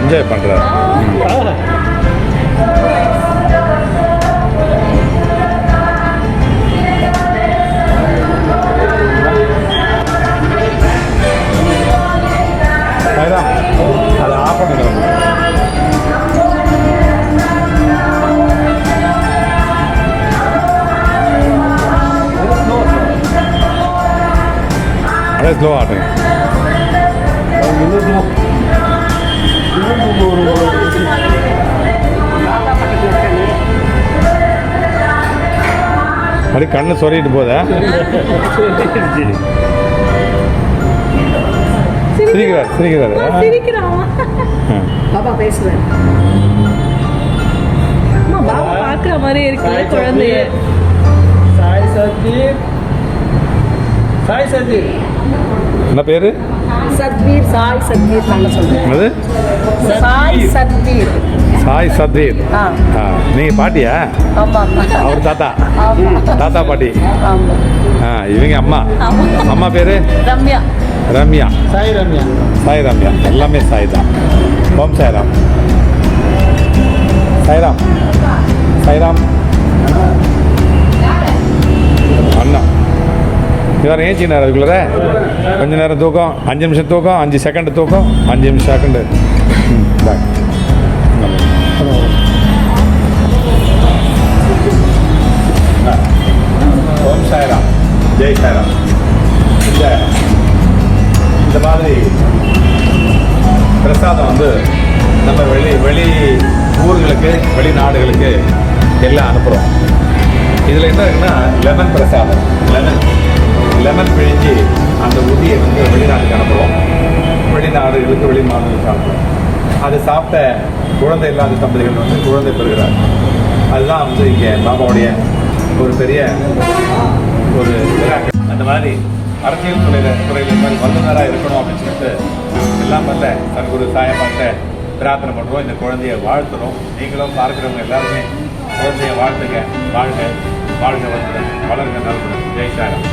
Enjoy பண்ணுறாரு. அதை of பண்ணிடுவோம். அதே ஸ்லோ ஆட்டுங்க. அப்படி கண்ணு சொறிட்டு போதா? சிரிக்கிறாரு. பாப்பா பேசுறேன். பாப்பா பாக்குற மாதிரி இருக்கு குழந்தைய. சாய் சத்வீர். சாய் சத்வீர் என்ன பேரு? சத்வீர். சாய் சத்வீர் நாங்க சொல்றோம். சாய் சத்வீர். சாய் சத்வீர். நீங்க பாட்டியா? ஆமா. அவர் தாத்தா. தாத்தா பாட்டி. ஆமா. இவங்க அம்மா. அம்மா பேரு ரம்யா. ரம்யா. சாய் ரம்யா. சாய் ரம்யா. எல்லாமே சாய் தான். ஓம் சாய்ராம். சாய்ராம். சாய்ராம். அண்ணா இவர் ஏஞ்சி நேரம் அதுக்குள்ளே கொஞ்ச நேரம் தூக்கம், 5 நிமிஷம் தூக்கம், 5 செகண்ட் தூக்கம், 5 செகண்டு. ஓம் சாய்ராம். ஜெய் சாய்ராம். இந்த மாதிரி பிரசாதம் வந்து நம்ம வெளி ஊர்களுக்கு, வெளிநாடுகளுக்கு எல்லாம் அனுப்புகிறோம். இதில் என்ன இருக்குன்னா லெமன் பிரசாதம். லெமன் பிழிஞ்சு அந்த உதியை வந்து வெளிநாட்டுக்கு அனுப்புகிறோம். வெளிநாடுகளுக்கு, வெளி மாநிலங்களுக்கு அனுப்புகிறோம். அது சாப்பிட்ட குழந்தை இல்லாத தம்பதிகள் வந்து குழந்தை பெறுகிறார். அதுதான் வந்து இங்கே பாபாவுடைய ஒரு பெரிய ஒரு விழாக்கள். அந்த மாதிரி அரசியல் துறையில் இந்த மாதிரி வல்லுநராக இருக்கணும் அப்படின்னு சொல்லிட்டு எல்லாம் பண்ணல சத்குரு சாயப்பாட்ட பிரார்த்தனை பண்ணுறோம். இந்த குழந்தைய வாழ்த்துறோம். நீங்களும் பார்க்குறவங்க எல்லாருமே குழந்தைய வாழ்த்துங்க. வாழ்க வாழ்க வந்து வளர்க நல்குடன். ஜெய் சாய்ராம்.